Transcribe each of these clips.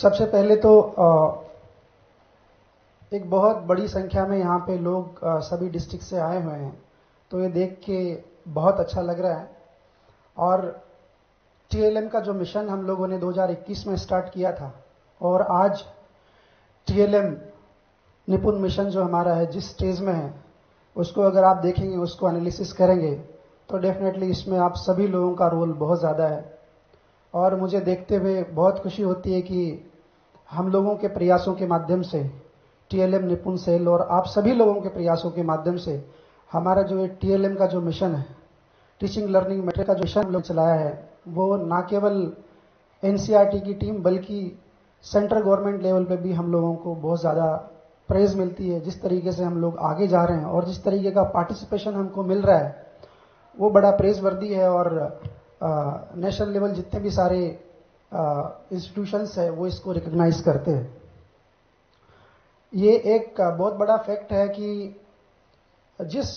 सबसे पहले तो एक बहुत बड़ी संख्या में यहाँ पे लोग सभी डिस्ट्रिक्ट से आए हुए हैं, तो ये देख के बहुत अच्छा लग रहा है। और टीएलएम का जो मिशन हम लोगों ने 2021 में स्टार्ट किया था, और आज टीएलएम निपुण मिशन जो हमारा है जिस स्टेज में है, उसको अगर आप देखेंगे, उसको एनालिसिस करेंगे, तो डेफिनेटली इसमें आप सभी लोगों का रोल बहुत ज़्यादा है। और मुझे देखते हुए बहुत खुशी होती है कि हम लोगों के प्रयासों के माध्यम से, टीएलएम निपुण सेल और आप सभी लोगों के प्रयासों के माध्यम से हमारा जो टीएलएम का जो मिशन है, टीचिंग लर्निंग मेथड का जो मिशन हम लोग चलाया है, वो ना केवल एनसीईआरटी की टीम बल्कि सेंट्रल गवर्नमेंट लेवल पे भी हम लोगों को बहुत ज़्यादा प्रेज मिलती है। जिस तरीके से हम लोग आगे जा रहे हैं और जिस तरीके का पार्टिसिपेशन हमको मिल रहा है, वो बड़ा प्रेज वर्दी है। और नेशनल लेवल जितने भी सारे इंस्टीट्यूशंस है वो इसको रिकॉग्नाइज करते हैं। ये एक बहुत बड़ा फैक्ट है कि जिस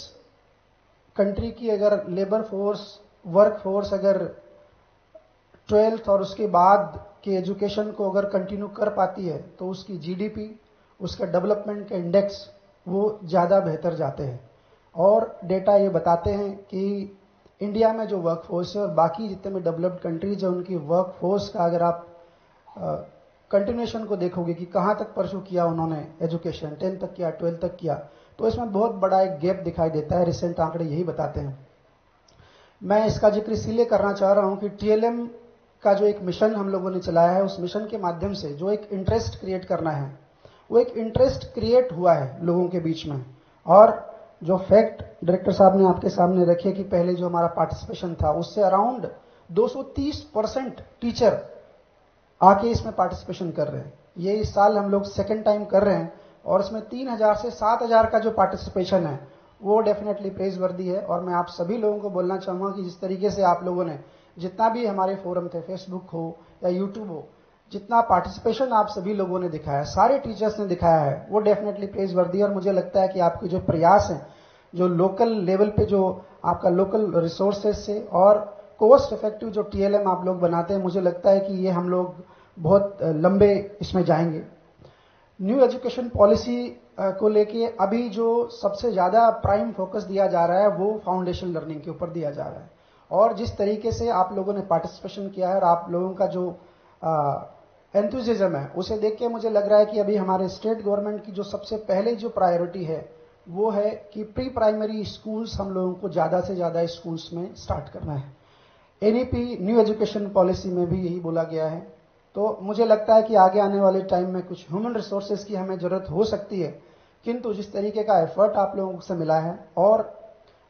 कंट्री की अगर लेबर फोर्स, वर्क फोर्स अगर 12th और उसके बाद के एजुकेशन को अगर कंटिन्यू कर पाती है, तो उसकी जीडीपी, उसका डेवलपमेंट के इंडेक्स वो ज़्यादा बेहतर जाते हैं। और डेटा ये बताते हैं कि इंडिया में जो वर्क फोर्स है और बाकी जितने भी डेवलप्ड कंट्रीज है, उनकी वर्क फोर्स का अगर आप कंटिन्यूएशन को देखोगे कि कहाँ तक परस्यू किया उन्होंने एजुकेशन, 10th तक किया, 12th तक किया, तो इसमें बहुत बड़ा एक गैप दिखाई देता है। रिसेंट आंकड़े यही बताते हैं। मैं इसका जिक्र इसीलिए करना चाह रहा हूं कि टीएलएम का जो एक मिशन हम लोगों ने चलाया है, उस मिशन के माध्यम से जो एक इंटरेस्ट क्रिएट करना है, वो एक इंटरेस्ट क्रिएट हुआ है लोगों के बीच में। और जो फैक्ट डायरेक्टर साहब ने आपके सामने रखे कि पहले जो हमारा पार्टिसिपेशन था, उससे अराउंड 230% टीचर आके इसमें पार्टिसिपेशन कर रहे हैं। ये इस साल हम लोग सेकेंड टाइम कर रहे हैं, और इसमें 3000 से 7000 का जो पार्टिसिपेशन है वो डेफिनेटली प्रेज वर्दी है। और मैं आप सभी लोगों को बोलना चाहूंगा कि जिस तरीके से आप लोगों ने, जितना भी हमारे फोरम थे, फेसबुक हो या यूट्यूब हो, जितना पार्टिसिपेशन आप सभी लोगों ने दिखाया, सारे टीचर्स ने दिखाया है, वो डेफिनेटली प्रेज वर्दी है। और मुझे लगता है कि आपके जो प्रयास हैं, जो लोकल लेवल पे जो आपका लोकल रिसोर्सेज से और कॉस्ट इफेक्टिव जो टीएलएम आप लोग बनाते हैं, मुझे लगता है कि ये हम लोग बहुत लंबे इसमें जाएंगे। न्यू एजुकेशन पॉलिसी को लेके अभी जो सबसे ज्यादा प्राइम फोकस दिया जा रहा है, वो फाउंडेशन लर्निंग के ऊपर दिया जा रहा है। और जिस तरीके से आप लोगों ने पार्टिसिपेशन किया है और आप लोगों का जो एंथुसिज्म है, उसे देख के मुझे लग रहा है कि अभी हमारे स्टेट गवर्नमेंट की जो सबसे पहले जो प्रायोरिटी है, वो है कि प्री प्राइमरी स्कूल्स हम लोगों को ज्यादा से ज्यादा स्कूल्स में स्टार्ट करना है। एनईपी न्यू एजुकेशन पॉलिसी में भी यही बोला गया है। तो मुझे लगता है कि आगे आने वाले टाइम में कुछ ह्यूमन रिसोर्सेज की हमें जरूरत हो सकती है, किंतु जिस तरीके का एफर्ट आप लोगों से मिला है और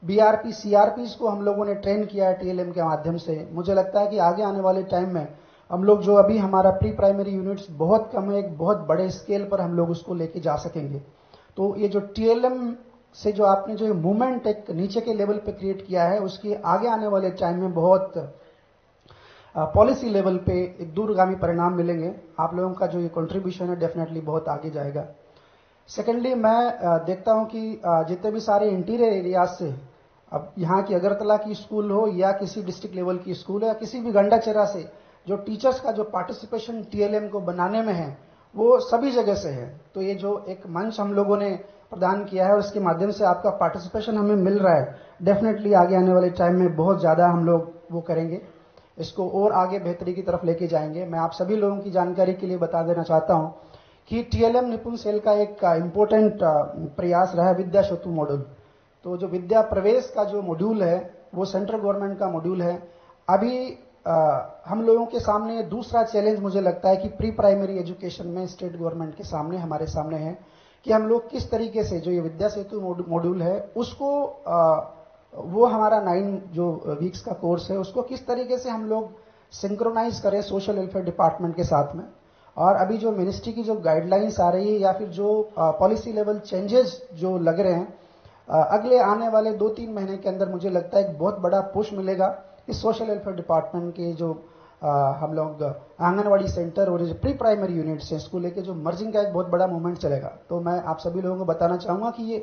बीआरपी, सीआरपीज को हम लोगों ने ट्रेन किया है टीएलएम के माध्यम से, मुझे लगता है कि आगे आने वाले टाइम में हम लोग जो अभी हमारा प्री प्राइमरी यूनिट्स बहुत कम है, एक बहुत बड़े स्केल पर हम लोग उसको लेके जा सकेंगे। तो ये जो टीएलएम से जो आपने जो मूवमेंट एक नीचे के लेवल पे क्रिएट किया है, उसकी आगे आने वाले टाइम में बहुत पॉलिसी लेवल पे एक दूरगामी परिणाम मिलेंगे। आप लोगों का जो ये कंट्रीब्यूशन है डेफिनेटली बहुत आगे जाएगा। सेकेंडली, मैं देखता हूं कि जितने भी सारे इंटीरियर एरियाज से, अब यहाँ की अगरतला की स्कूल हो या किसी डिस्ट्रिक्ट लेवल की स्कूल हो या किसी भी गंडाचेरा से, जो टीचर्स का जो पार्टिसिपेशन टीएलएम को बनाने में है, वो सभी जगह से है। तो ये जो एक मंच हम लोगों ने प्रदान किया है, उसके माध्यम से आपका पार्टिसिपेशन हमें मिल रहा है, डेफिनेटली आगे आने वाले टाइम में बहुत ज्यादा हम लोग वो करेंगे, इसको और आगे बेहतरी की तरफ लेके जाएंगे। मैं आप सभी लोगों की जानकारी के लिए बता देना चाहता हूं कि टीएलएम निपुण सेल का एक इंपॉर्टेंट प्रयास रहा है विद्या सेतु मॉड्यूल। तो जो विद्या प्रवेश का जो मॉड्यूल है, वो सेंट्रल गवर्नमेंट का मॉड्यूल है। अभी हम लोगों के सामने दूसरा चैलेंज मुझे लगता है कि प्री प्राइमरी एजुकेशन में स्टेट गवर्नमेंट के सामने, हमारे सामने है कि हम लोग किस तरीके से जो ये विद्या सेतु मॉड्यूल है, उसको वो हमारा 9 जो वीक्स का कोर्स है, उसको किस तरीके से हम लोग सिंक्रोनाइज करें सोशल वेलफेयर डिपार्टमेंट के साथ में। और अभी जो मिनिस्ट्री की जो गाइडलाइंस आ रही है या फिर जो पॉलिसी लेवल चेंजेस जो लग रहे हैं, अगले आने वाले 2-3 महीने के अंदर मुझे लगता है एक बहुत बड़ा पुश मिलेगा इस सोशल वेलफेयर डिपार्टमेंट के जो हम लोग आंगनवाड़ी सेंटर और जो प्री प्राइमरी यूनिट्स हैं, इसको लेके जो मर्जिंग का एक बहुत बड़ा मूवमेंट चलेगा। तो मैं आप सभी लोगों को बताना चाहूंगा कि ये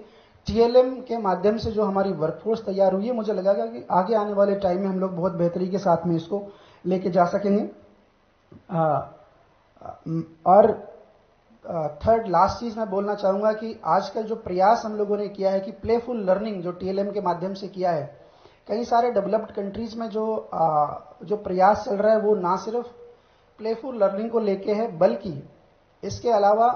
टीएलएम के माध्यम से जो हमारी वर्कफोर्स तैयार हुई है, मुझे लगेगा कि आगे आने वाले टाइम में हम लोग बहुत बेहतरी के साथ में इसको लेके जा सकेंगे। और थर्ड लास्ट चीज मैं बोलना चाहूंगा कि आजकल जो प्रयास हम लोगों ने किया है कि प्लेफुल लर्निंग जो टीएलएम के माध्यम से किया है, कई सारे डेवलप्ड कंट्रीज में जो प्रयास चल रहा है वो ना सिर्फ प्लेफुल लर्निंग को लेके है, बल्कि इसके अलावा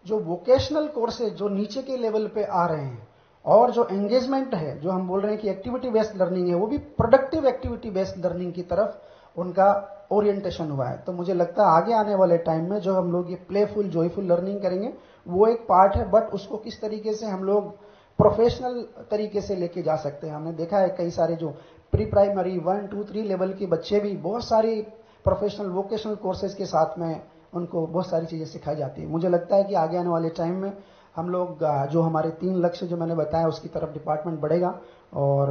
जो वोकेशनल कोर्सेज जो नीचे के लेवल पे आ रहे हैं और जो एंगेजमेंट है, जो हम बोल रहे हैं कि एक्टिविटी बेस्ड लर्निंग है, वो भी प्रोडक्टिव एक्टिविटी बेस्ड लर्निंग की तरफ उनका ओरिएंटेशन हुआ है। तो मुझे लगता है आगे आने वाले टाइम में जो हम लोग ये प्लेफुल जॉयफुल लर्निंग करेंगे वो एक पार्ट है, बट उसको किस तरीके से हम लोग प्रोफेशनल तरीके से लेके जा सकते हैं। हमने देखा है कई सारे जो प्री प्राइमरी 1, 2, 3 लेवल के बच्चे भी बहुत सारी प्रोफेशनल वोकेशनल कोर्सेज के साथ में उनको बहुत सारी चीजें सिखाई जाती है। मुझे लगता है कि आगे आने वाले टाइम में हम लोग जो हमारे 3 लक्ष्य जो मैंने बताया उसकी तरफ डिपार्टमेंट बढ़ेगा, और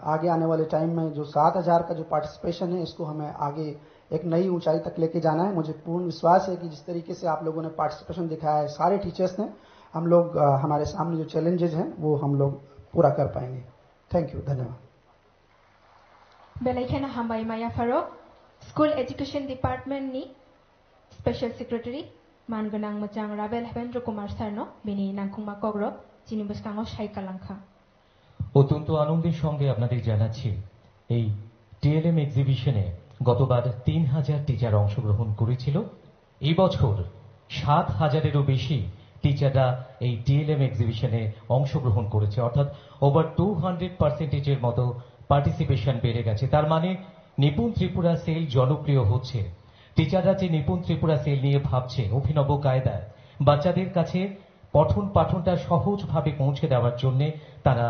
आगे आने वाले टाइम में जो 7,000 का जो पार्टिसिपेशन है इसको हमें आगे एक नई ऊंचाई तक लेके जाना है। मुझे पूर्ण विश्वास है कि जिस तरीके से आप लोगों ने पार्टिसिपेशन दिखाया है सारे टीचर्स ने, हम लोग हमारे सामने जो चैलेंजेस हैं वो हम लोग पूरा कर पाएंगे। थैंक यू, धन्यवाद। बेलायखेना हामबाय माया फारो स्कूल एजुकेशन डिपार्टमेंट नि स्पेशल सेक्रेटारि मानगोनां मोजां राबेल हेबेन्द्र कुमार सारनो बेनि नांखुमा कग्र जिनि बसकाङाव सायकालांखा। অত্যন্ত আনন্দের সঙ্গে আপনাদের জানাচ্ছি এই টিএলএম এক্সিবিশনে গতবার ৩,০০০ টিচার অংশগ্রহণ করেছিল। এই বছর ৭,০০০-এরও বেশি টিচাররা এই টিএলএম এক্সিবিশনে অংশগ্রহণ করেছে, অর্থাৎ ওভার 200% মতো পার্টিসিপেশন বেড়ে গেছে। তার মানে নিপুণ ত্রিপুরা সেল জনপ্রিয় হচ্ছে। টিচাররা যে নিপুণ ত্রিপুরা সেল নিয়ে ভাবছে অভিনব কায়দায় বাচ্চাদের কাছে পঠন পাঠনটা সহজভাবে পৌঁছে দেওয়ার জন্য তারা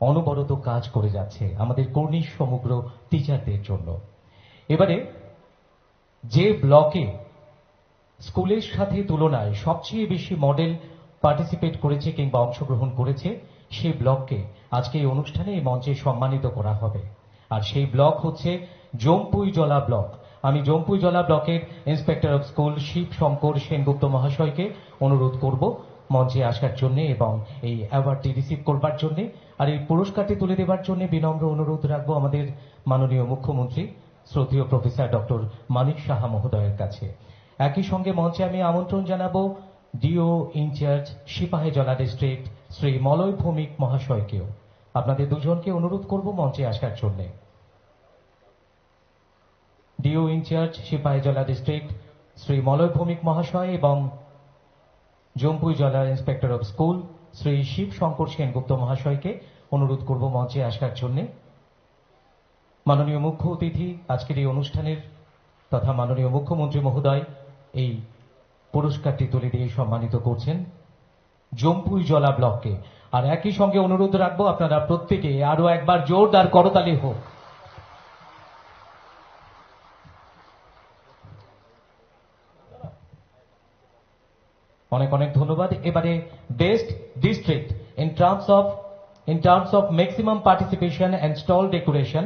অনবরত কাজ করে যাচ্ছে আমাদের কর্নিশ সমগ্র টিচারদের জন্য। এবারে যে ব্লকে স্কুলের সাথে তুলনায় সবচেয়ে বেশি মডেল পার্টিসিপেট করেছে কিংবা অংশগ্রহণ করেছে সেই ব্লককে আজকে এই অনুষ্ঠানে এই মঞ্চে সম্মানিত করা হবে। আর সেই ব্লক হচ্ছে জম্পুইজলা ব্লক। আমি জম্পুইজলা ব্লকের inspector of school Shiv Shankar Sengupta মহাশয়কে অনুরোধ করব মঞ্চে আসার জন্য এবং এই অ্যাওয়ার্ডটি রিসিভ করবার জন্য। আর এই পুরস্কারটি তুলে দেবার জন্য বিনম্র অনুরোধ রাখবো আমাদের মাননীয় মুখ্যমন্ত্রী শ্রদ্ধেয় প্রফেসর ডক্টর মানিক সাহা মহোদয়ের কাছে। একই সঙ্গে মঞ্চে আমি আমন্ত্রণ জানাবো DO incharge Sepahijala district Shri Malay Bhowmik মহাশয়কেও। আপনাদের দুজনকে অনুরোধ করব মঞ্চে আসার জন্য। DO incharge Sepahijala district Shri Malay Bhowmik মহাশয় এবং জম্পুইজলার inspector of school Shri Shiv Shankar Sengupta মহাশয়কে অনুরোধ করব মঞ্চে আসার জন্য। মাননীয় মুখ্য অতিথি আজকের এই অনুষ্ঠানের তথা মাননীয় মুখ্যমন্ত্রী মহোদয় এই পুরস্কারটি তুলে দিয়ে সম্মানিত করছেন জম্পুইজলা ব্লককে। আর একই সঙ্গে অনুরোধ রাখবো আপনারা প্রত্যেকে আরো একবার জোরদার করতালি হোক। অনেক অনেক ধন্যবাদ। এবারে best district in terms of maximum participation and stall decoration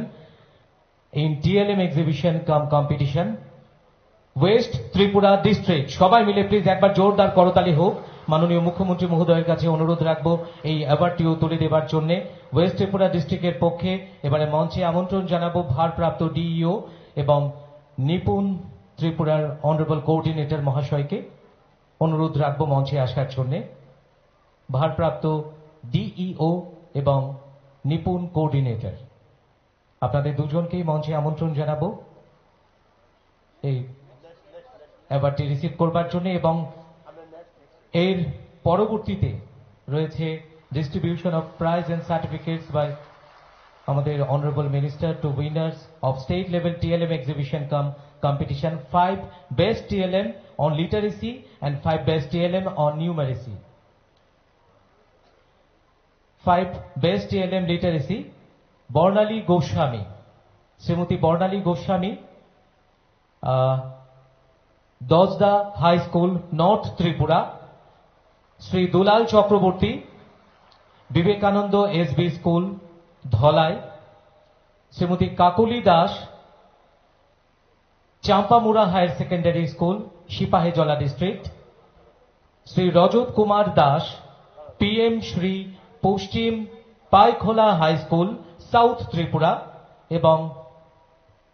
in TLM exhibition cum competition, West Tripura district. সবাই মিলে প্লিজ একবার জোরদার করতালি হোক। মাননীয় মুখ্যমন্ত্রী মহোদয়ের কাছে অনুরোধ রাখবো এই অ্যাওয়ার্ডটিও তুলে দেবার জন্য। ওয়েস্ট ত্রিপুরা ডিস্ট্রিক্টের পক্ষে এবারে মঞ্চে আমন্ত্রণ জানাবো ভারপ্রাপ্ত ডিইও এবং নিপুণ ত্রিপুরার অনারেবল কোঅর্ডিনেটর মহাশয়কে। অনুরোধ রাখবো মঞ্চে আসার জন্য ভারপ্রাপ্ত ডিইও এবং নিপুণ কোঅর্ডিনেটর। আপনাদের দুজনকেই মঞ্চে আমন্ত্রণ জানাবো এই অ্যাওয়ার্ডটি রিসিভ করবার জন্য। এবং এর পরবর্তীতে রয়েছে distribution of prize and certificates by আমাদের honourable minister to winners of state level TLM exhibition cum competition, 5 best TLM on literacy and 5 best TLM on numeracy. 5 best TLM literacy, Bornali Goswami, Srimati Bornali Goswami, Dojda High School, North Tripura, Sri Dulal Chakraborty, Vivekananda SB School, Dholai, Srimati Kakuli Das, Champamura higher secondary school Sepahijala district, Shri Rajat Kumar Das PM Shri Paschim Paikhola high school south Tripura এবং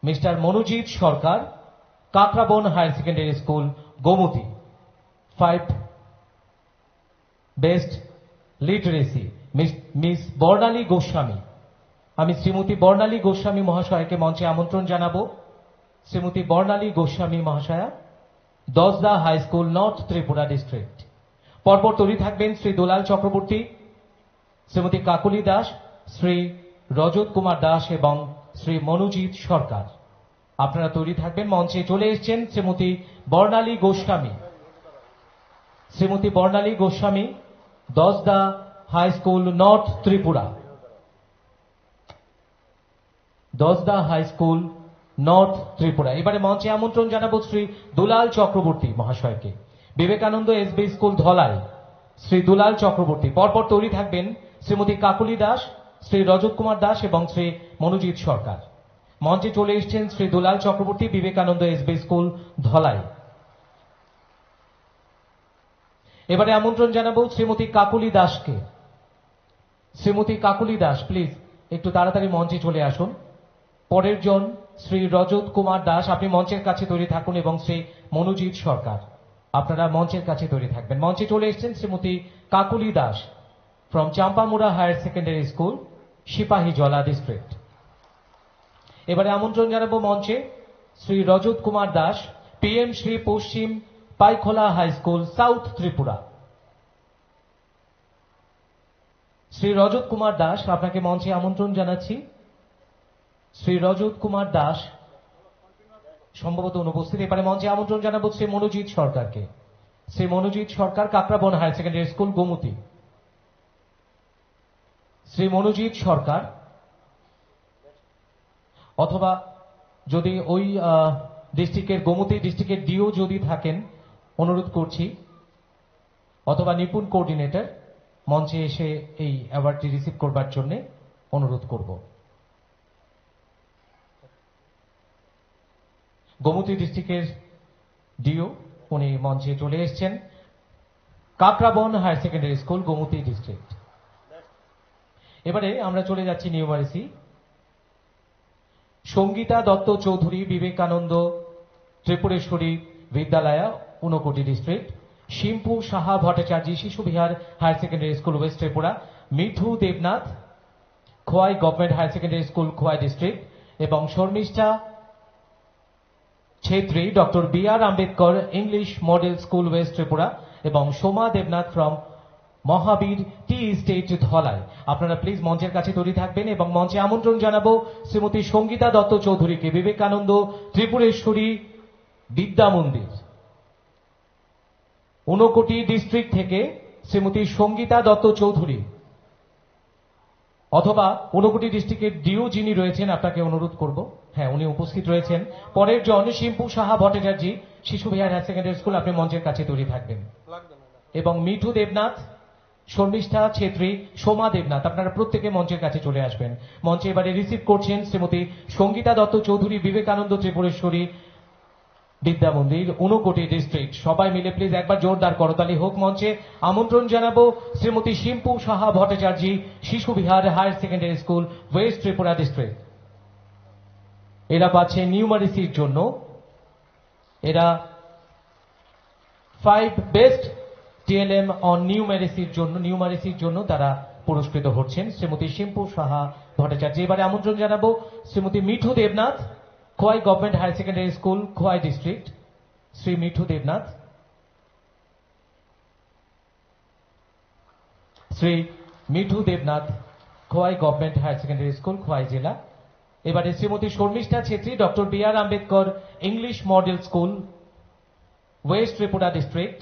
mister Manojit Sarkar Kakraban higher secondary school Gomati 5 best literacy miss Barnali Goswami. আমি শ্রীমতী বর্ণালী গোস্বামী মহাশয়কে মঞ্চে আমন্ত্রণ জানাবো। শ্রীমতী বর্ণালী গোস্বামী মহাশয়া, Dashda high school, north Tripura district. পরপর তৈরি থাকবেন শ্রী দুলাল চক্রবর্তী, শ্রীমতী কাকলি দাস, শ্রী রজত কুমার দাস এবং শ্রী মনোজিৎ সরকার। আপনারা তৈরি থাকবেন। মঞ্চে চলে এসেছেন Shrimati Barnali Goswami. Shrimati Barnali Goswami, Dashda high school, north Tripura. Dashda high school, north Tripura. এবারে মঞ্চে আমন্ত্রণ জানাবো শ্রী দুলাল চক্রবর্তী মহাশয়কে। Vivekananda SB school Dhalai, Shri Dulal Chakraborty. পরপর তৈরি থাকবেন শ্রীমতী কাকুলি দাস, শ্রী রজত কুমার দাস এবং শ্রী মনোজিৎ সরকার। মঞ্চে চলে এসেছেন শ্রী দুলাল চক্রবর্তী, বিবেকানন্দ এসবি স্কুল ধলাই। এবারে আমন্ত্রণ জানাবো শ্রীমতী কাকুলি দাসকে। শ্রীমতী কাকুলি দাস, প্লিজ একটু তাড়াতাড়ি মঞ্চে চলে আসুন। পরের জন শ্রী রজত কুমার দাস, আপনি মঞ্চের কাছে তৈরি থাকুন এবং শ্রী মনোজিৎ সরকার, আপনারা মঞ্চের কাছে তৈরি থাকবেন। মঞ্চে চলে এসেছেন Shrimati Kakuli Das from Champamura higher secondary school, Sepahijala district. এবারে আমন্ত্রণ জানাবো মঞ্চে Shri Rajat Kumar Das, PM Shri Paschim Paikhola high school, south Tripura. Shri Rajat Kumar Das, আপনাকে মঞ্চে আমন্ত্রণ জানাচ্ছি। শ্রী রজত কুমার দাস সম্ভবত অনুপস্থিত। এবারে মঞ্চে আমন্ত্রণ জানাবো শ্রী মনোজিৎ সরকারকে। Shri Manojit Sarkar, Kakraban higher secondary school Gomati. Shri Manojit Sarkar, অথবা যদি ওই ডিস্ট্রিক্টের, গোমতী ডিস্ট্রিক্টের ডিও যদি থাকেন, অনুরোধ করছি, অথবা নিপুণ কোঅর্ডিনেটর মঞ্চে এসে এই অ্যাওয়ার্ডটি রিসিভ করবার জন্য অনুরোধ করব। গোমতী ডিস্ট্রিক্টের ডিও উনি মঞ্চে চলে এসেছেন। Kakraban higher secondary school, Gomati district. এবারে আমরা চলে যাচ্ছি numeracy. Sangita Dutta Chowdhury, Vivekananda Tripureshwari Vidyalaya, Unakoti district. Shimpu Saha Bhattacharya, Shishu Bihar higher secondary school, west Tripura. Mithu Debnath, Khowai government higher secondary school, Khowai district. এবং Sharmistha Chhetri, doctor B R Ambedkar English model school, west Tripura. এবং Soma Debnath from Mahabir tea estate Dhalai. আপনারা প্লিজ মঞ্চের কাছে তৈরি থাকবেন এবং মঞ্চে আমন্ত্রণ জানাবো শ্রীমতী সঙ্গীতা দত্ত চৌধুরীকে, বিবেকানন্দ ত্রিপুরেশ্বরী বিদ্যা মন্দির, ঊনকোটি ডিস্ট্রিক্ট থেকে শ্রীমতী সঙ্গীতা দত্ত চৌধুরী, অথবা ঊনকোটি ডিস্ট্রিক্টের ডিও যিনি রয়েছেন, আপনাকে অনুরোধ করব, হ্যাঁ উনি উপস্থিত রয়েছেন। পরের জন শিম্পু Saha Bhattacharya, Shishu Bihar higher secondary school, আপনি মঞ্চের কাছে তৈরি থাকবেন। এবং মিঠু দেবনাথ, শর্মিষ্ঠা ছেত্রী, সোমা দেবনাথ, আপনারা প্রত্যেকে মঞ্চের কাছে চলে আসবেন। মঞ্চে এবারে রিসিভ করছেন শ্রীমতী সঙ্গীতা দত্ত চৌধুরী, বিবেকানন্দ ত্রিপুরেশ্বরী বিদ্যা মন্দির, ঊনকোটি ডিস্ট্রিক্ট। সবাই মিলে প্লিজ একবার জোরদার করতালি হোক। মঞ্চে আমন্ত্রণ জানাবো Shrimati শিম্পু Saha Bhattacharya, Shishu Bihar higher secondary school, west Tripura district. এরা পাচ্ছে নিউমারেসির জন্য, এরা 5 বেস্ট টিএলএম অন নিউমারেসির জন্য তারা পুরস্কৃত হচ্ছেন। শ্রীমতী শিম্পু সাহা ভট্টাচার্য। এবারে আমন্ত্রণ জানাবো Shrimati Mithu Debnath, Khowai government higher secondary school, Khowai district. Shri Mithu Debnath, Shri Mithu Debnath, Khowai government higher secondary school, Khowai জেলা। এবারে Shrimati Sharmistha Chhetri, doctor B R Ambedkar English model school, west Tripura district.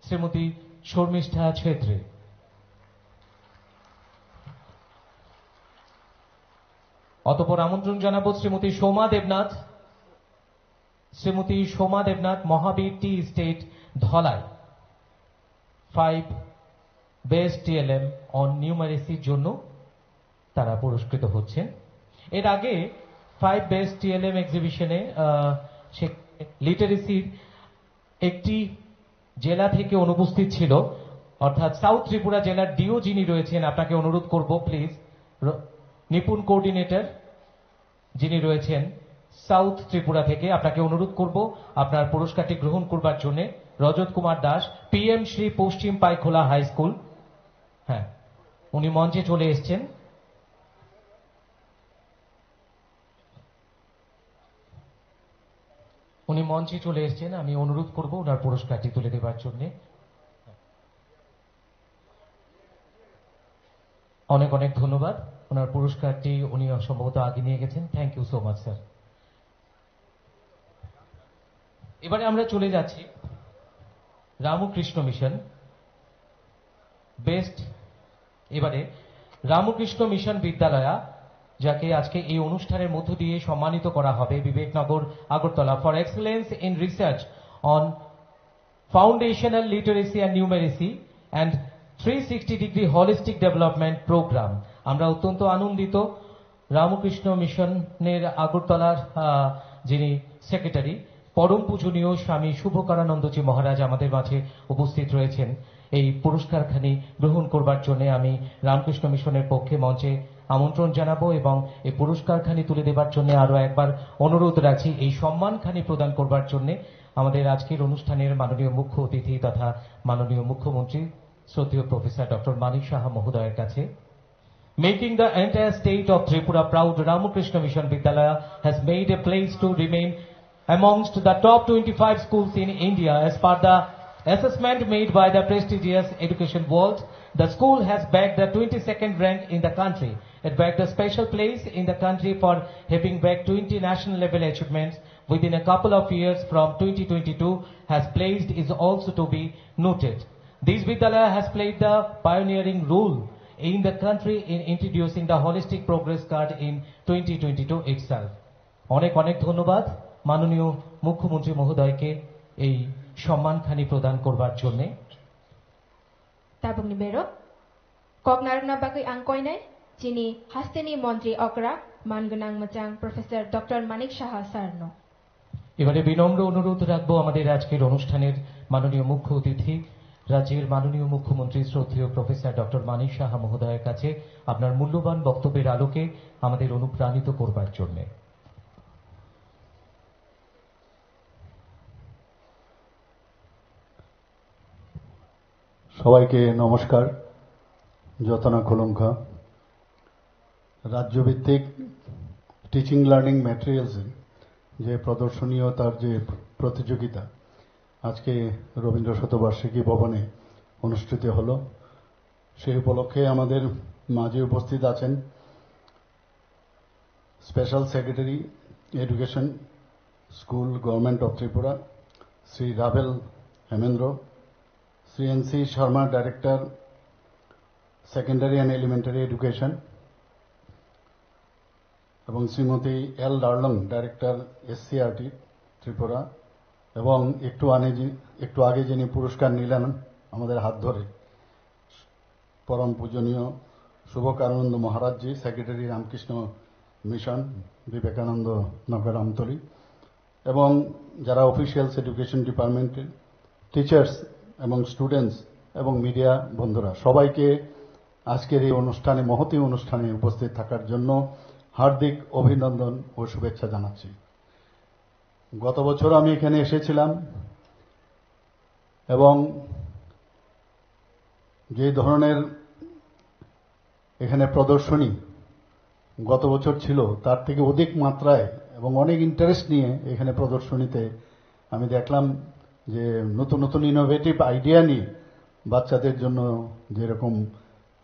Shrimati Sharmistha Chhetri. অতঃপর আমন্ত্রণ জানাবো Shrimati Soma Debnath, Mahabir tea estate Dhalai, 5 best TLM on নিউমারেসির জন্য তারা পুরস্কৃত হচ্ছেন। এর আগে 5 বেস্ট টিএলএম এক্সিবিশনে লিটারেসির একটি জেলা থেকে অনুপস্থিত ছিল, অর্থাৎ সাউথ ত্রিপুরা জেলার ডিও যিনি রয়েছেন, আপনাকে অনুরোধ করব প্লিজ নিপুণ কোঅর্ডিনেটর যিনি রয়েছেন সাউথ ত্রিপুরা থেকে। আপনাকে অনুরোধ করব আপনার পুরস্কারটি গ্রহণ করবার জন্য। রজত Kumar Das, PM Shri Paschim Paikhola high school. হ্যাঁ, উনি মঞ্চে চলে এসছেন। উনি মঞ্চে চলে এসছেন, আমি অনুরোধ করব ওনার পুরস্কারটি তুলে দেবার জন্য। অনেক অনেক ধন্যবাদ। ওনার পুরস্কারটি উনি সম্ভবত আগে নিয়ে গেছেন। Thank you so much sir. এবারে আমরা চলে যাচ্ছি রামকৃষ্ণ মিশন বেস্ট। এবারে রামকৃষ্ণ মিশন বিদ্যালয়া, যাকে আজকে এই অনুষ্ঠানের মধ্য দিয়ে সম্মানিত করা হবে Vivekanagar Agartala for excellence in research on foundational literacy and numeracy and 360-ডিগ্রি হলিস্টিক ডেভেলপমেন্ট প্রোগ্রাম। আমরা অত্যন্ত আনন্দিত রামকৃষ্ণ মিশনের আগরতলার যিনি সেক্রেটারি পরম পূজনীয় স্বামী শুভকরানন্দজি মহারাজ আমাদের মাঝে উপস্থিত রয়েছেন এই পুরস্কারখানি গ্রহণ করবার জন্য। আমি রামকৃষ্ণ মিশনের পক্ষে মঞ্চে আমন্ত্রণ জানাবো এবং এই পুরস্কারখানি তুলে দেবার জন্য আরো একবার অনুরোধ রাখছি এই সম্মানখানি প্রদান করবার জন্য আমাদের আজকের অনুষ্ঠানের মাননীয় মুখ্য অতিথি তথা মাননীয় মুখ্যমন্ত্রী শ্রদ্ধেয় প্রফেসর ডক্টর মানিক সাহা মহোদয়ের কাছে। Making the entire state of Tripura proud, Ramakrishna Mission Vidyalaya has made a place to remain amongst the top 25 schools in India as per the assessment made by the prestigious Education World. The school has bagged the 22nd rank in the country. It bagged a special place in the country for having bagged 20 national level achievements within a couple of years from 2022 has placed is also to be noted. This Vidyalaya has played the pioneering role in the country in introducing the holistic progress card in 2022 itself. অনেক অনেক ধন্যবাদ মাননীয় মুখ্যমন্ত্রী মহোদয়কে এই সম্মানখানি প্রদান করবার জন্য। Tabung Nibero, Kognar na bagay ang koinay, chini hastini Montri Okra, Mangunang Machang, Professor Dr. Manik Shaha Sarno. এবারে বিনম্র অনুরোধ রাখবো আমাদের আজকের অনুষ্ঠানের মাননীয় মুখ্য অতিথি রাজ্যের মাননীয় মুখ্যমন্ত্রী শ্রদ্ধেয় প্রফেসর ডক্টর মানিক সাহা মহোদয়ের কাছে আপনার মূল্যবান বক্তব্যের আলোকে আমাদের অনুপ্রাণিত করবার জন্য। সবাইকে নমস্কার। যতনা খোলঙ্কা রাজ্যভিত্তিক টিচিং লার্নিং ম্যাটেরিয়ালস যে প্রদর্শনীয় তার যে প্রতিযোগিতা আজকে রবীন্দ্র শতবার্ষিকী ভবনে অনুষ্ঠিত হলো, সেই উপলক্ষে আমাদের মাঝে উপস্থিত আছেন special secretary education school government of Tripura Shri Ravel Hemendra, Shri NC Sharma director secondary and elementary education এবং Shrimati L Darlong director SCRT Tripura, এবং একটু আগে যিনি পুরস্কার নিলেন আমাদের হাত ধরে পরম পূজনীয় শুভকারানন্দ মহারাজজি সেক্রেটারি রামকৃষ্ণ মিশন বিবেকানন্দ নগর আমতলী, এবং যারা অফিসিয়ালস এডুকেশন ডিপার্টমেন্টের টিচার্স এবং স্টুডেন্টস এবং মিডিয়া বন্ধুরা, সবাইকে আজকের এই অনুষ্ঠানে মহতী অনুষ্ঠানে উপস্থিত থাকার জন্য হার্দিক অভিনন্দন ও শুভেচ্ছা জানাচ্ছি। গত বছর আমি এখানে এসেছিলাম এবং যে ধরনের এখানে প্রদর্শনী গত বছর ছিল তার থেকে অধিক মাত্রায় এবং অনেক ইন্টারেস্ট নিয়ে এখানে প্রদর্শনীতে আমি দেখলাম যে নতুন নতুন ইনোভেটিভ আইডিয়া নিয়ে বাচ্চাদের জন্য যেরকম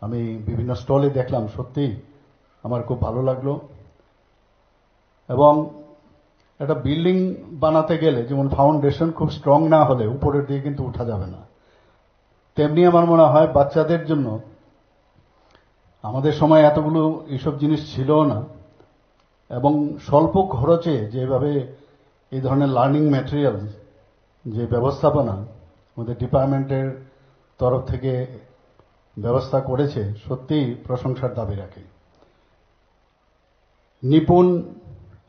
আমি বিভিন্ন স্টলে দেখলাম, সত্যি আমার খুব ভালো লাগলো। এবং একটা বিল্ডিং বানাতে গেলে যেমন ফাউন্ডেশন খুব স্ট্রং না হলে উপরের দিকে কিন্তু উঠা যাবে না, তেমনি আমার মনে হয় বাচ্চাদের জন্য আমাদের সময় এতগুলো এইসব জিনিস ছিল না, এবং স্বল্প খরচে যেভাবে এই ধরনের লার্নিং ম্যাটেরিয়াল যে ব্যবস্থাপনা আমাদের ডিপার্টমেন্টের তরফ থেকে ব্যবস্থা করেছে সত্যি প্রশংসার দাবি রাখে। নিপুণ,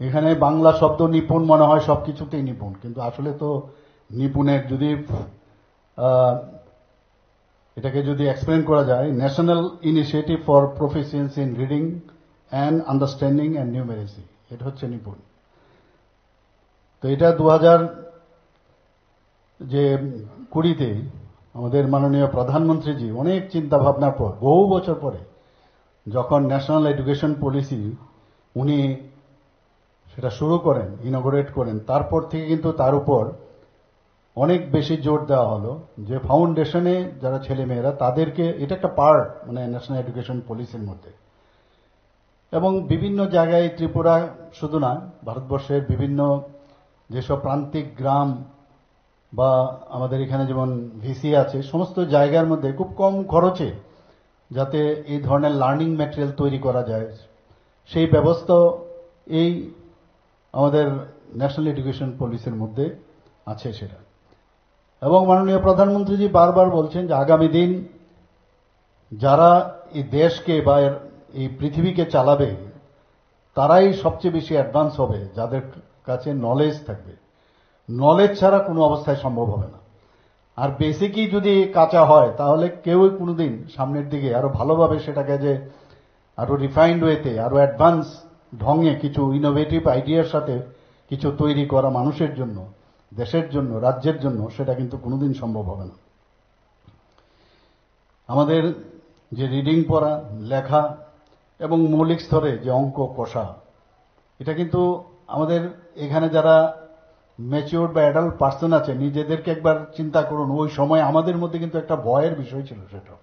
এখানে বাংলা শব্দ নিপুণ মনে হয় সবকিছুতেই নিপুণ, কিন্তু আসলে তো নিপুণের যদি এটাকে যদি এক্সপ্লেন করা যায়, national initiative for proficiency in reading and understanding and numeracy, এটা হচ্ছে নিপুণ। তো এটা 2020-তে আমাদের মাননীয় প্রধানমন্ত্রীজি অনেক চিন্তা ভাবনার পর বহু বছর পরে যখন ন্যাশনাল এডুকেশন পলিসি উনি সেটা শুরু করেন, ইনগোরেট করেন, তারপর থেকে কিন্তু তার উপর অনেক বেশি জোর দেওয়া হলো যে ফাউন্ডেশনে যারা ছেলে মেয়েরা তাদেরকে, এটা একটা পার্ট মানে ন্যাশনাল এডুকেশন পলিসির মধ্যে। এবং বিভিন্ন জায়গায় ত্রিপুরা শুধু না, ভারতবর্ষের বিভিন্ন যেসব প্রান্তিক গ্রাম বা আমাদের এখানে যেমন ভিসি আছে, সমস্ত জায়গার মধ্যে খুব কম খরচে যাতে এই ধরনের লার্নিং ম্যাটেরিয়াল তৈরি করা যায় সেই ব্যবস্থা এই আমাদের ন্যাশনাল এডুকেশন পলিসির মধ্যে আছে সেটা। এবং মাননীয় প্রধানমন্ত্রীজি বারবার বলছেন যে আগামী দিন যারা এই দেশকে বা এই পৃথিবীকে চালাবে তারাই সবচেয়ে বেশি অ্যাডভান্স হবে যাদের কাছে নলেজ থাকবে। নলেজ ছাড়া কোনো অবস্থায় সম্ভব হবে না। আর বেসিকই যদি কাঁচা হয় তাহলে কেউই কোনোদিন সামনের দিকে আরো ভালোভাবে সেটাকে যে আরো রিফাইন্ড ওয়েতে আরো অ্যাডভান্স ঢঙে কিছু ইনোভেটিভ আইডিয়ার সাথে কিছু তৈরি করা মানুষের জন্য, দেশের জন্য, রাজ্যের জন্য, সেটা কিন্তু কোনোদিন সম্ভব হবে না। আমাদের যে রিডিং পড়া, লেখা এবং মৌলিক স্তরে যে অঙ্ক কষা, এটা কিন্তু আমাদের এখানে যারা ম্যাচিওর বা অ্যাডাল্ট পার্সন আছে নিজেদেরকে একবার চিন্তা করুন, ওই সময় আমাদের মধ্যে কিন্তু একটা ভয়ের বিষয় ছিল। সেটা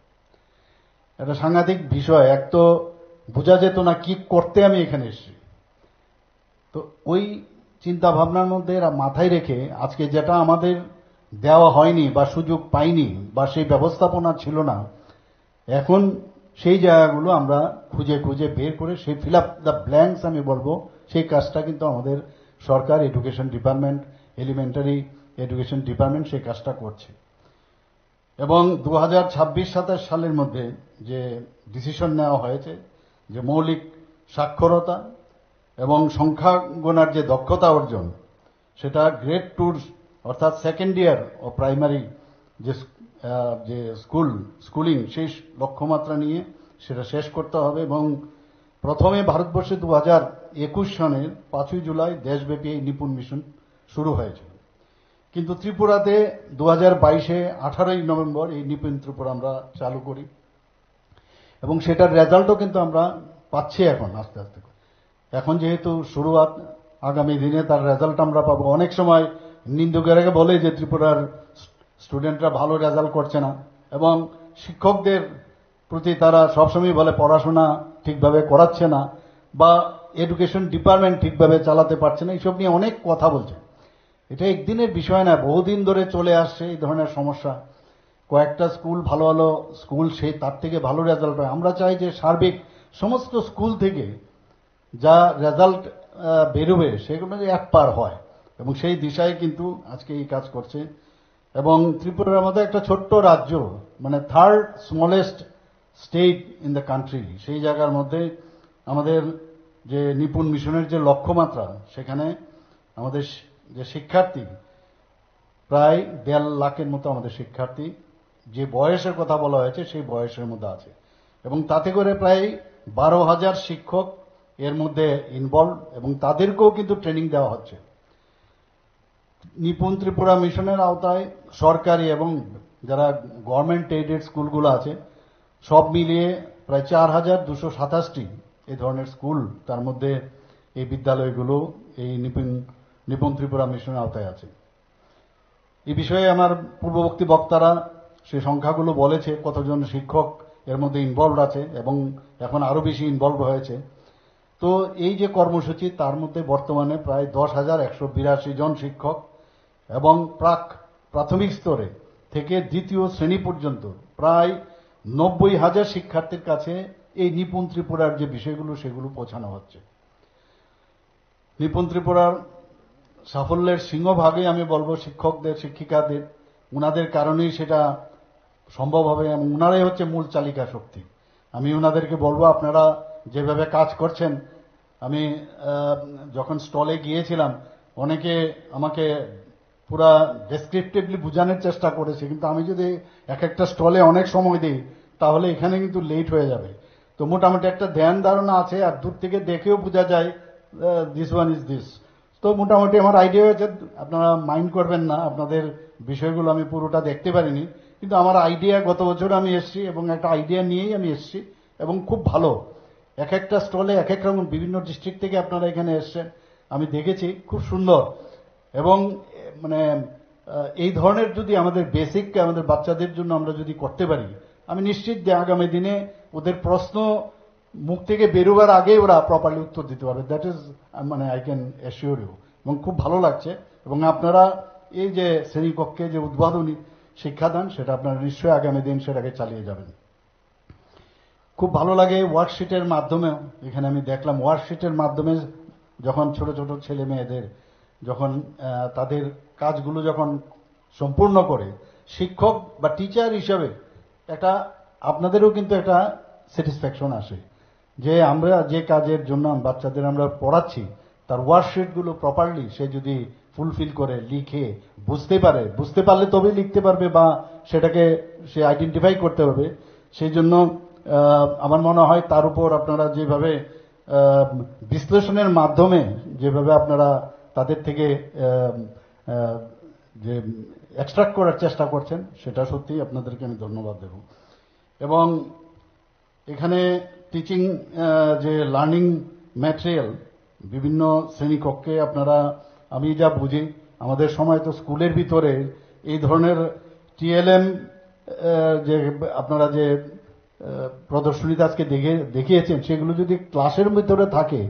একটা সাংঘাতিক বিষয়। এক তো বোঝা যেত না কি করতে আমি এখানে এসেছি। তো ওই চিন্তা ভাবনার মধ্যে মাথায় রেখে আজকে যেটা আমাদের দেওয়া হয়নি বা সুযোগ পাইনি বা সেই ব্যবস্থাপনা ছিল না, এখন সেই জায়গাগুলো আমরা খুঁজে খুঁজে বের করে সেই ফিল আপ দ্য ব্ল্যাঙ্কস আমি বলবো, সেই কাজটা কিন্তু আমাদের সরকার, education department, elementary education department সেই কাজটা করছে। এবং 2026-27 সালের মধ্যে যে ডিসিশন নেওয়া হয়েছে যে মৌলিক সাক্ষরতা এবং সংখ্যা গণার যে দক্ষতা অর্জন, সেটা গ্রেড 2 অর্থাৎ সেকেন্ড ইয়ার ও প্রাইমারি যে স্কুলিং সেই লক্ষ্যমাত্রা নিয়ে সেটা শেষ করতে হবে। এবং প্রথমে ভারতবর্ষে 2021 সনের 5ই জুলাই দেশব্যাপী এই নিপুণ মিশন শুরু হয়েছিল। কিন্তু ত্রিপুরাতে 2022-এ 18ই নভেম্বর এই নিপুণ ত্রিপুরা আমরা চালু করি এবং সেটার রেজাল্টও কিন্তু আমরা পাচ্ছি এখন আস্তে আস্তে। এখন যেহেতু শুরুয়াত, আগামী দিনে তার রেজাল্ট আমরা পাবো। অনেক সময় নিন্দুকেরা বলে যে ত্রিপুরার স্টুডেন্টরা ভালো রেজাল্ট করছে না এবং শিক্ষকদের প্রতি তারা সবসময় বলে পড়াশোনা ঠিকভাবে করাচ্ছে না বা এডুকেশন ডিপার্টমেন্ট ঠিকভাবে চালাতে পারছে না, এইসব নিয়ে অনেক কথা বলছে। এটা একদিনের বিষয় না, বহুদিন ধরে চলে আসছে এই ধরনের সমস্যা। কয়েকটা স্কুল ভালো ভালো স্কুল সেই তার থেকে ভালো রেজাল্ট হয়। আমরা চাই যে সার্বিক সমস্ত স্কুল থেকে যা রেজাল্ট বেরোবে সেগুলো এক পার হয় এবং সেই দিশায় কিন্তু আজকে এই কাজ করছে। এবং ত্রিপুরার মধ্যে একটা ছোট্ট রাজ্য, মানে third smallest state in the country, সেই জায়গার মধ্যে আমাদের যে নিপুণ মিশনের যে লক্ষ্যমাত্রা, সেখানে আমাদের যে শিক্ষার্থী প্রায় 1.5 লাখের মতো আমাদের শিক্ষার্থী যে বয়সের কথা বলা হয়েছে সেই বয়সের মধ্যে আছে এবং তাতে করে প্রায় 12,000 শিক্ষক এর মধ্যে ইনভলভ এবং তাদেরকেও কিন্তু ট্রেনিং দেওয়া হচ্ছে। নিপুণ ত্রিপুরা মিশনের আওতায় সরকারি এবং যারা গভর্নমেন্ট এইডেড স্কুলগুলো আছে সব মিলিয়ে প্রায় 4,227টি এই ধরনের স্কুল, তার মধ্যে এই বিদ্যালয়গুলো এই নিপুণ ত্রিপুরা মিশনের আওতায় আছে। এই বিষয়ে আমার পূর্ববর্তী বক্তারা সেই সংখ্যাগুলো বলেছে, কতজন শিক্ষক এর মধ্যে ইনভলভ আছে এবং এখন আরো বেশি ইনভলভ হয়েছে। তো এই যে কর্মসূচি, তার মধ্যে বর্তমানে প্রায় 10,182 জন শিক্ষক এবং প্রাথমিক স্তরে থেকে দ্বিতীয় শ্রেণী পর্যন্ত প্রায় 90,000 শিক্ষার্থীর কাছে এই নিপুণ ত্রিপুরার যে বিষয়গুলো সেগুলো পৌঁছানো হচ্ছে। নিপুণ ত্রিপুরার সাফল্যের সিংহভাগে আমি বলবো শিক্ষকদের, শিক্ষিকাদের, উনাদের কারণেই সেটা সম্ভব হবে এবং উনারাই হচ্ছে মূল চালিকা শক্তি। আমি উনাদেরকে বলবো আপনারা যেভাবে কাজ করছেন, আমি যখন স্টলে গিয়েছিলাম অনেকে আমাকে পুরা ডেসক্রিপটিভলি বোঝানোর চেষ্টা করেছে, কিন্তু আমি যদি এক একটা স্টলে অনেক সময় দিই তাহলে এখানে কিন্তু লেট হয়ে যাবে। তো মোটামুটি একটা ধ্যান ধারণা আছে আর দূর থেকে দেখেও বোঝা যায় দিস ওয়ান ইজ দিস। তো মোটামুটি আমার আইডিয়া হয়েছে, আপনারা মাইন্ড করবেন না, আপনাদের বিষয়গুলো আমি পুরোটা দেখতে পারিনি, কিন্তু আমার আইডিয়া গত বছর আমি এসেছি এবং একটা আইডিয়া নিয়েই আমি এসেছি এবং খুব ভালো। এক একটা স্টলে এক এক রকম বিভিন্ন ডিস্ট্রিক্ট থেকে আপনারা এখানে এসছেন, আমি দেখেছি খুব সুন্দর। এবং মানে এই ধরনের যদি আমাদের বেসিক আমাদের বাচ্চাদের জন্য আমরা যদি করতে পারি, আমি নিশ্চিত যে আগামী দিনে ওদের প্রশ্ন মুখ থেকে বেরোবার আগে ওরা প্রপারলি উত্তর দিতে পারবে। দ্যাট ইজ মানে আই ক্যান অ্যাসিওর ইউ। এবং খুব ভালো লাগছে। এবং আপনারা এই যে শ্রেণীকক্ষে যে উদ্বোধনী শিক্ষাদান, সেটা আপনারা নিশ্চয়ই আগামী দিন সেটাকে চালিয়ে যাবেন। খুব ভালো লাগে ওয়ার্কশিটের মাধ্যমেও, এখানে আমি দেখলাম ওয়ার্কশিটের মাধ্যমে যখন ছোট ছোট ছেলে মেয়েদের যখন তাদের কাজগুলো যখন সম্পূর্ণ করে, শিক্ষক বা টিচার হিসাবে একটা আপনাদেরও কিন্তু একটা স্যাটিসফ্যাকশন আসে যে আমরা যে কাজের জন্য বাচ্চাদের আমরা পড়াচ্ছি তার ওয়ার্কশিটগুলো প্রপারলি সে যদি ফুলফিল করে লিখে বুঝতে পারলে তবেই লিখতে পারবে বা সেটাকে সে আইডেন্টিফাই করতে পারবে। সেই জন্য আমার মনে হয় তার উপর আপনারা যেভাবে বিশ্লেষণের মাধ্যমে যেভাবে আপনারা তাদের থেকে যে এক্সট্রাক্ট করার চেষ্টা করছেন, সেটা সত্যি আপনাদেরকে আমি ধন্যবাদ দেব। এবং এখানে টিচিং যে লার্নিং ম্যাটেরিয়াল বিভিন্ন শ্রেণীকক্ষে আপনারা, আমি যা বুঝি আমাদের সময় তো স্কুলের ভিতরে এই ধরনের টিএলএম যে আপনারা যে প্রদর্শনীতে আজকে দেখিয়েছেন, সেগুলো যদি ক্লাসের ভিতরে থাকে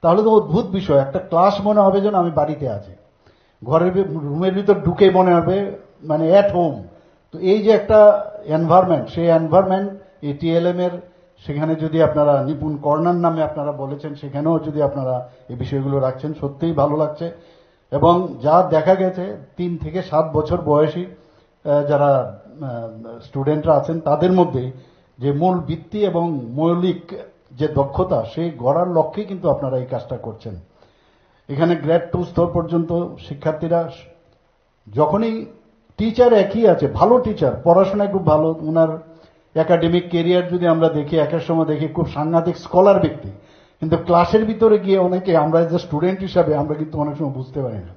তাহলে তো অদ্ভুত বিষয়। একটা ক্লাস মনে হবে যেন আমি বাড়িতে আছি, ঘরের রুমের ভিতর ঢুকে মনে হবে মানে অ্যাট হোম। তো এই যে একটা এনভায়রনমেন্ট, সেই এনভায়রনমেন্ট এই টিএলএম এর সেখানে যদি আপনারা নিপুণ কর্নার নামে আপনারা বলেছেন, সেখানেও যদি আপনারা এই বিষয়গুলো রাখছেন, সত্যিই ভালো লাগছে। এবং যা দেখা গেছে 3 থেকে 7 বছর বয়সী যারা স্টুডেন্টরা আছেন তাদের মধ্যে যে মূল ভিত্তি এবং মৌলিক যে দক্ষতা, সেই গড়ার লক্ষ্যে কিন্তু আপনারা এই কাজটা করছেন। এখানে গ্রেড 2 স্তর পর্যন্ত শিক্ষার্থীরা যখনই টিচার একই আছে, ভালো টিচার, পড়াশোনায় খুব ভালো, ওনার একাডেমিক কেরিয়ার যদি আমরা দেখি, একের সময় দেখি খুব সাংঘাতিক স্কলার ব্যক্তি, কিন্তু ক্লাসের ভিতরে গিয়ে অনেকে আমরা যে স্টুডেন্ট হিসাবে আমরা কিন্তু অনেক সময় বুঝতে পারি না।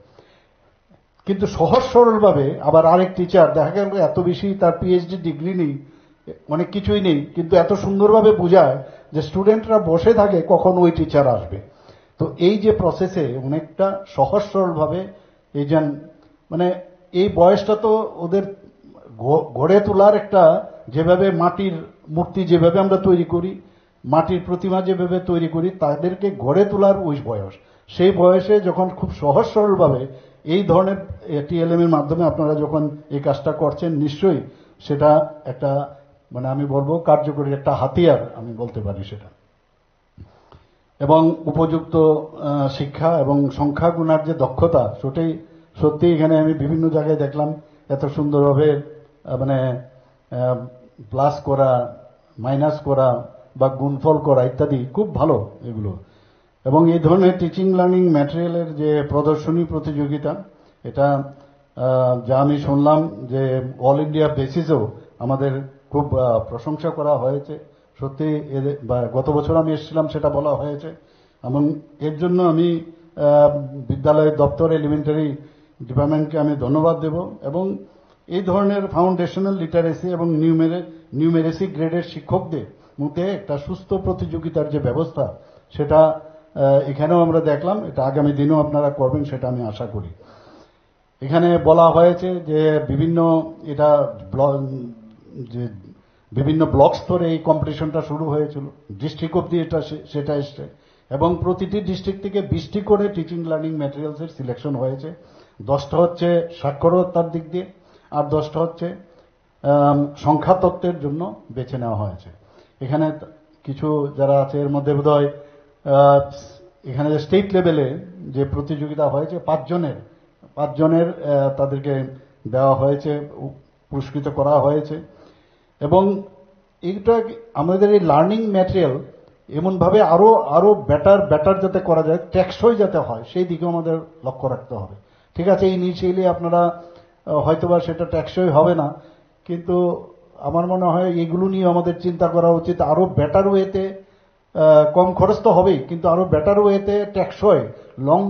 কিন্তু সহজ সরলভাবে আবার আরেক টিচার দেখা গেল এত বেশি তার পিএইচডি ডিগ্রি নেই, অনেক কিছুই নেই, কিন্তু এত সুন্দরভাবে বোঝায় যে স্টুডেন্টরা বসে থাকে কখন ওই টিচার আসবে। তো এই যে প্রসেসে অনেকটা সহজ সরলভাবে এই যে মানে এই বয়সটা তো ওদের গড়ে তোলার একটা, যেভাবে মাটির মূর্তি যেভাবে আমরা তৈরি করি, মাটির প্রতিমা যেভাবে তৈরি করি, তাদেরকে গড়ে তোলার ওই বয়স। সেই বয়সে যখন খুব সহজ সরলভাবে এই ধরনের টিএলএম এর মাধ্যমে আপনারা যখন এই কাজটা করছেন, নিশ্চয়ই সেটা একটা মানে আমি বলবো কার্যকরী একটা হাতিয়ার আমি বলতে পারি সেটা। এবং উপযুক্ত শিক্ষা এবং সংখ্যা গুণার যে দক্ষতা, সেটাই সত্যি এখানে আমি বিভিন্ন জায়গায় দেখলাম এত সুন্দরভাবে মানে প্লাস করা, মাইনাস করা বা গুণফল করা ইত্যাদি খুব ভালো এগুলো। এবং এই ধরনের টিচিং লার্নিং ম্যাটেরিয়ালের যে প্রদর্শনী প্রতিযোগিতা, এটা যা আমি শুনলাম যে অল ইন্ডিয়া বেসিসেও আমাদের খুব প্রশংসা করা হয়েছে। সত্যি গত বছর আমি এসেছিলাম সেটা বলা হয়েছে, এবং এর জন্য আমি বিদ্যালয়ের দপ্তর এলিমেন্টারি ডিপার্টমেন্টকে আমি ধন্যবাদ দেব। এবং এই ধরনের ফাউন্ডেশনাল লিটারেসি এবং নিউমেরেসি গ্রেডের শিক্ষকদের মধ্যে একটা সুস্থ প্রতিযোগিতার যে ব্যবস্থা, সেটা এখানেও আমরা দেখলাম, এটা আগামী দিনেও আপনারা করবেন সেটা আমি আশা করি। এখানে বলা হয়েছে যে বিভিন্ন ব্লক স্তরে এই কম্পিটিশনটা শুরু হয়েছিল, ডিস্ট্রিক্ট অব্দি সেটা এসছে, এবং প্রতিটি ডিস্ট্রিক্ট থেকে 20টি করে টিচিং লার্নিং ম্যাটেরিয়ালসের সিলেকশন হয়েছে। 10টা হচ্ছে সাক্ষরতার দিক দিয়ে, আর 10টা হচ্ছে সংখ্যা তত্ত্বের জন্য বেছে নেওয়া হয়েছে। এখানে কিছু যারা আছে এর মধ্যে বোধহয় এখানে স্টেট লেভেলে যে প্রতিযোগিতা হয়েছে 5 জনের তাদেরকে দেওয়া হয়েছে, পুরস্কৃত করা হয়েছে। এবং এইটা আমাদের এই লার্নিং ম্যাটেরিয়াল এমনভাবে আরো বেটার যাতে করা যায়, টেকসই যাতে হয়, সেই দিকেও আমাদের লক্ষ্য রাখতে হবে। ঠিক আছে, ইনিশিয়ালি আপনারা হয়তোবা সেটা টেকসই হবে না, কিন্তু আমার মনে হয় এগুলো নিয়ে আমাদের চিন্তা করা উচিত, আরো বেটার ওয়েতে কম খরচ তো হবেই, কিন্তু আরো বেটার ওয়েতে টেকসই লং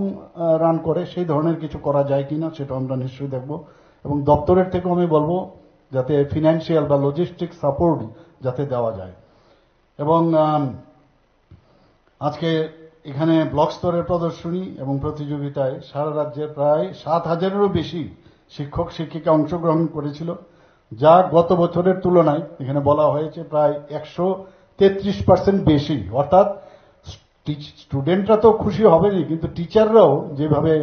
রান করে সেই ধরনের কিছু করা যায় কিনা সেটা আমরা নিশ্চয়ই দেখব। এবং দপ্তরের থেকেও আমি বলবো যাতে ফিনান্সিয়াল বা লজিস্টিক সাপোর্ট যাতে দেওয়া যায়। এবং আজকে এখানে ব্লক স্তরের প্রদর্শনী এবং প্রতিযোগিতায় সারা রাজ্যের প্রায় 7,000-এরও বেশি শিক্ষক শিক্ষিকা অংশগ্রহণ করেছিল, যা গত বছরের তুলনায় এখানে বলা হয়েছে প্রায় 133% বেশি। অর্থাৎ স্টুডেন্টরা তো খুশি হবেনি, কিন্তু টিচাররাও যেভাবে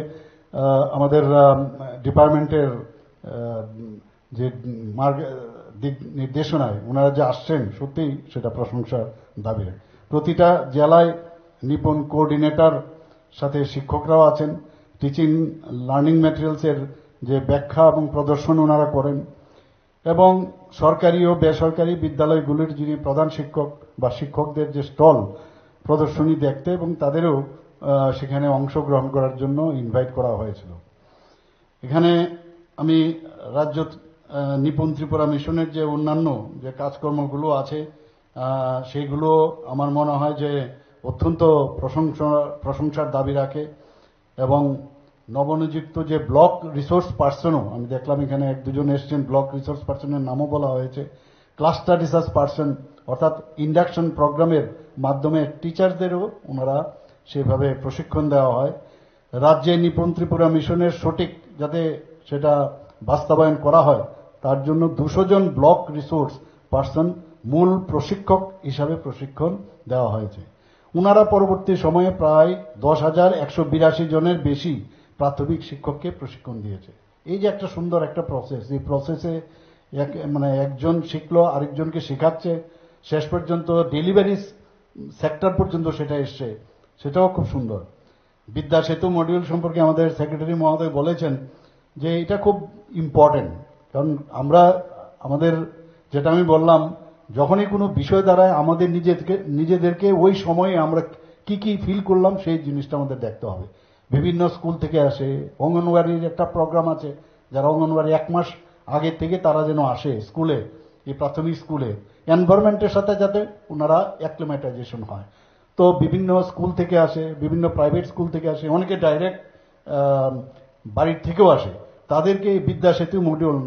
আমাদের ডিপার্টমেন্টের যে দিক নির্দেশনায় ওনারা যে আসছেন, সত্যিই সেটা প্রশংসার দাবি রাখে। প্রতিটা জেলায় নিপুণ কোঅর্ডিনেটর সাথে শিক্ষকরাও আছেন। টিচিং লার্নিং ম্যাটেরিয়ালসের যে ব্যাখ্যা এবং প্রদর্শন ওনারা করেন, এবং সরকারি ও বেসরকারি বিদ্যালয়গুলির যিনি প্রধান শিক্ষক বা শিক্ষকদের যে স্টল প্রদর্শনী দেখতে, এবং তাদেরও সেখানে অংশগ্রহণ করার জন্য ইনভাইট করা হয়েছিল। এখানে আমি রাজ্য নিপুণ ত্রিপুরা মিশনের যে অন্যান্য যে কাজকর্মগুলো আছে সেইগুলো আমার মনে হয় যে অত্যন্ত প্রশংসার দাবি রাখে। এবং নবনিযুক্ত যে ব্লক রিসোর্স পার্সনও আমি দেখলাম এখানে 1-2 জন এসছেন, ব্লক রিসোর্স পার্সনের নামও বলা হয়েছে। ক্লাস্টার রিসার্চ পার্সন অর্থাৎ ইন্ডাকশন প্রোগ্রামের মাধ্যমে টিচারদেরও ওনারা সেভাবে প্রশিক্ষণ দেওয়া হয়। রাজ্যে নিপুণ ত্রিপুরা মিশনের সঠিক যাতে সেটা বাস্তবায়ন করা হয় তার জন্য 200 জন ব্লক রিসোর্স পার্সন মূল প্রশিক্ষক হিসাবে প্রশিক্ষণ দেওয়া হয়েছে। ওনারা পরবর্তী সময়ে প্রায় 10,182 জনের বেশি প্রাথমিক শিক্ষককে প্রশিক্ষণ দিয়েছে। এই যে একটা সুন্দর একটা প্রসেস, এই প্রসেসে মানে একজন শিখলো আরেকজনকে শেখাচ্ছে, শেষ পর্যন্ত ডেলিভারি সেক্টর পর্যন্ত সেটা এসছে, সেটাও খুব সুন্দর। বিদ্যা সেতু মডিউল সম্পর্কে আমাদের সেক্রেটারি মহোদয় বলেছেন যে এটা খুব ইম্পর্টেন্ট, কারণ আমরা আমাদের যেটা আমি বললাম, যখনই কোনো বিষয় দাঁড়ায় আমাদের নিজেদেরকে ওই সময়ে আমরা কি কি ফিল করলাম সেই জিনিসটা আমাদের দেখতে হবে। বিভিন্ন স্কুল থেকে আসে, অঙ্গনওয়াড়ির একটা প্রোগ্রাম আছে, যারা অঙ্গনওয়াড়ি 1 মাস আগে থেকে তারা যেন আসে স্কুলে, এই প্রাথমিক স্কুলে এনভায়রনমেন্টের সাথে যাতে ওনারা অ্যাক্লিমেটাইজেশন হয়। তো বিভিন্ন স্কুল থেকে আসে, বিভিন্ন প্রাইভেট স্কুল থেকে আসে, অনেকে ডাইরেক্ট বাড়ির থেকেও আসে। তাদেরকে বিদ্যা সেতু মডিউল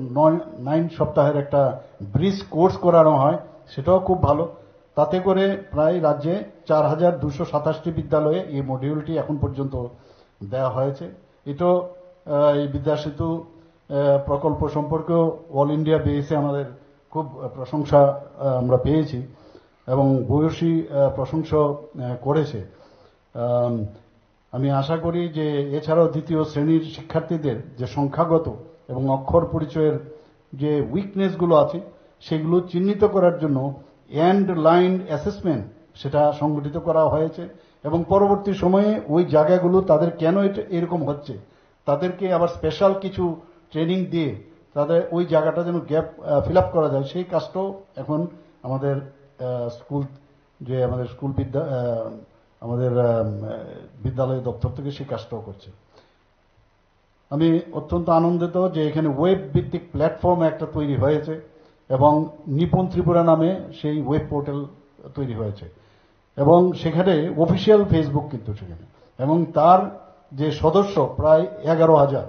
9 সপ্তাহের একটা ব্রিজ কোর্স করানো হয়, সেটাও খুব ভালো। তাতে করে প্রায় রাজ্যে 4,227টি বিদ্যালয়ে এই মডিউলটি এখন পর্যন্ত দেওয়া হয়েছে। এটাও এই বিদ্যা সেতু প্রকল্প সম্পর্কেও অল ইন্ডিয়া বেসে আমাদের খুব প্রশংসা আমরা পেয়েছি, এবং ভূয়সী প্রশংসা করেছে। আমি আশা করি যে এছাড়াও দ্বিতীয় শ্রেণীর শিক্ষার্থীদের যে সংখ্যাগত এবং অক্ষর পরিচয়ের যে উইকনেসগুলো আছে সেগুলো চিহ্নিত করার জন্য এন্ড লাইন অ্যাসেসমেন্ট সেটা সংগঠিত করা হয়েছে, এবং পরবর্তী সময়ে ওই জায়গাগুলো তাদের কেন এরকম হচ্ছে তাদেরকে আবার স্পেশাল কিছু ট্রেনিং দিয়ে তাদের ওই জায়গাটা যেন গ্যাপ ফিল আপ করা যায়, সেই কাজটাও এখন আমাদের স্কুল যে আমাদের স্কুল আমাদের বিদ্যালয় দপ্তর থেকে সেই কাজটাও করছে। আমি অত্যন্ত আনন্দিত যে এখানে ওয়েব ভিত্তিক প্ল্যাটফর্ম একটা তৈরি হয়েছে, এবং নিপুণ ত্রিপুরা নামে সেই ওয়েব পোর্টাল তৈরি হয়েছে, এবং সেখানে অফিসিয়াল ফেসবুক কিন্তু সেখানে, এবং তার যে সদস্য প্রায় 11,000।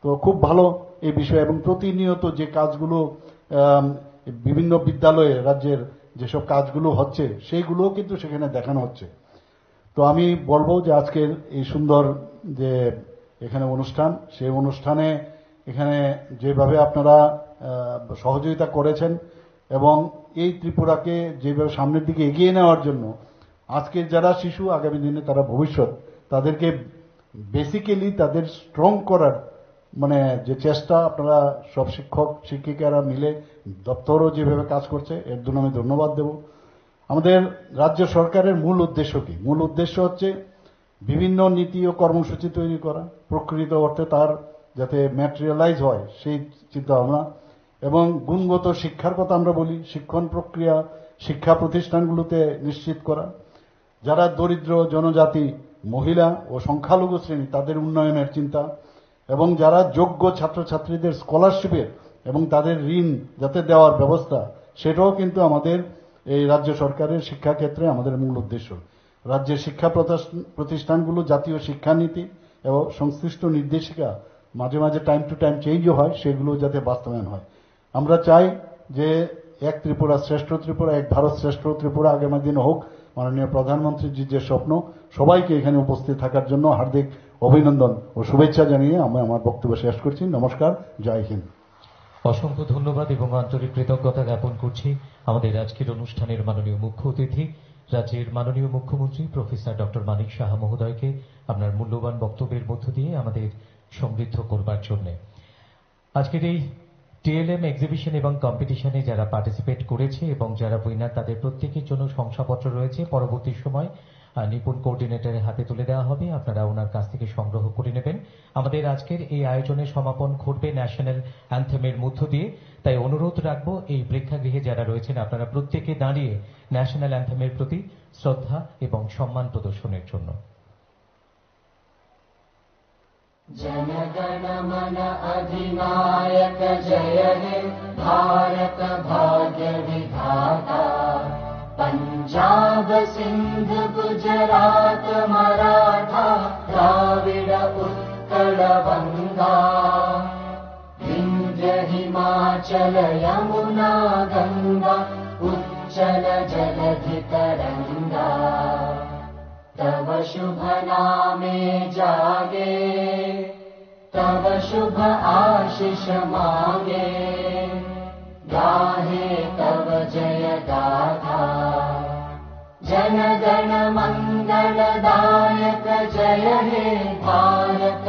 তো খুব ভালো এই বিষয়, এবং প্রতিনিয়ত যে কাজগুলো বিভিন্ন বিদ্যালয়ে রাজ্যের যেসব কাজগুলো হচ্ছে সেইগুলোও কিন্তু সেখানে দেখানো হচ্ছে। তো আমি বলবো যে আজকের এই সুন্দর যে এখানে অনুষ্ঠান, সেই অনুষ্ঠানে এখানে যেভাবে আপনারা সহযোগিতা করেছেন এবং এই ত্রিপুরাকে যেভাবে সামনের দিকে এগিয়ে নেওয়ার জন্য আজকের যারা শিশু আগামী দিনে তারা ভবিষ্যৎ, তাদেরকে বেসিক্যালি তাদের স্ট্রং করার মানে যে চেষ্টা আপনারা সব শিক্ষক শিক্ষিকারা মিলে দপ্তরও যেভাবে কাজ করছে এর জন্য আমি ধন্যবাদ দেব। আমাদের রাজ্য সরকারের মূল উদ্দেশ্য কি? মূল উদ্দেশ্য হচ্ছে বিভিন্ন নীতি ও কর্মসূচি তৈরি করা, প্রকৃত অর্থে তার যাতে ম্যাটেরিয়ালাইজ হয় সেই চিন্তা ভাবনা, এবং গুণগত শিক্ষার কথা আমরা বলি, শিক্ষণ প্রক্রিয়া শিক্ষা প্রতিষ্ঠানগুলোতে নিশ্চিত করা, যারা দরিদ্র জনজাতি মহিলা ও সংখ্যালঘু শ্রেণী তাদের উন্নয়নের চিন্তা, এবং যারা যোগ্য ছাত্রছাত্রীদের স্কলারশিপের এবং তাদের ঋণ যাতে দেওয়ার ব্যবস্থা, সেটাও কিন্তু আমাদের এই রাজ্য সরকারের শিক্ষাক্ষেত্রে আমাদের মূল উদ্দেশ্য। রাজ্যের শিক্ষা প্রতিষ্ঠানগুলো জাতীয় শিক্ষানীতি এবং সংশ্লিষ্ট নির্দেশিকা মাঝে মাঝে টাইম টু টাইম চেঞ্জও হয়, সেগুলো যাতে বাস্তবায়ন হয়। আমরা চাই যে এক ত্রিপুরা শ্রেষ্ঠ ত্রিপুরা, এক ভারত শ্রেষ্ঠ ত্রিপুরা আগামী দিন হোক। মাননীয় প্রধানমন্ত্রীজির যে স্বপ্ন, সবাইকে এখানে উপস্থিত থাকার জন্য হার্দিক অভিনন্দন ও শুভেচ্ছা জানিয়ে আমি আমার বক্তব্য শেষ করছি। নমস্কার, জয় হিন্দ। অসংখ্য ধন্যবাদ এবং আন্তরিক কৃতজ্ঞতা জ্ঞাপন করছি আমাদের আজকের অনুষ্ঠানের মাননীয় মুখ্য অতিথি রাজ্যের মাননীয় মুখ্যমন্ত্রী প্রফেসর ডক্টর মানিক সাহা মহোদয়কে আপনার মূল্যবান বক্তব্যের মধ্য দিয়ে আমাদের সমৃদ্ধ করবার জন্য। আজকের এই টিএলএম এক্সিবিশন এবং কম্পিটিশনে যারা পার্টিসিপেট করেছে এবং যারা উইনার, তাদের প্রত্যেকের জন্য শংসাপত্র রয়েছে। পরবর্তী সময় নিপুণ কোঅর্ডিনেটরের হাতে তুলে দেওয়া হবে, আপনারা ওনার কাছ থেকে সংগ্রহ করে নেবেন। আমাদের আজকের এই আয়োজনের সমাপন ঘটবে ন্যাশনাল অ্যান্থেমের মধ্য দিয়ে। তাই অনুরোধ রাখবো এই প্রেক্ষাগৃহে যারা রয়েছেন আপনারা প্রত্যেকে দাঁড়িয়ে ন্যাশনাল অ্যান্থেমের প্রতি শ্রদ্ধা এবং সম্মান প্রদর্শনের জন্য। जनगण मन अधिनायक जय हे भारत भाग्य विधाता। पंजाब सिंध गुजरात मराठा द्राविड उत्कल बंगा। विंध्य हिमाचल यमुना गंगा उच्चल जलधि तरंगा। तव शुभ नामे जागे, तव शुभ आशीष मांगे। गाहे तव जय गाथा, जन गण मंगलदायक जय हे भारत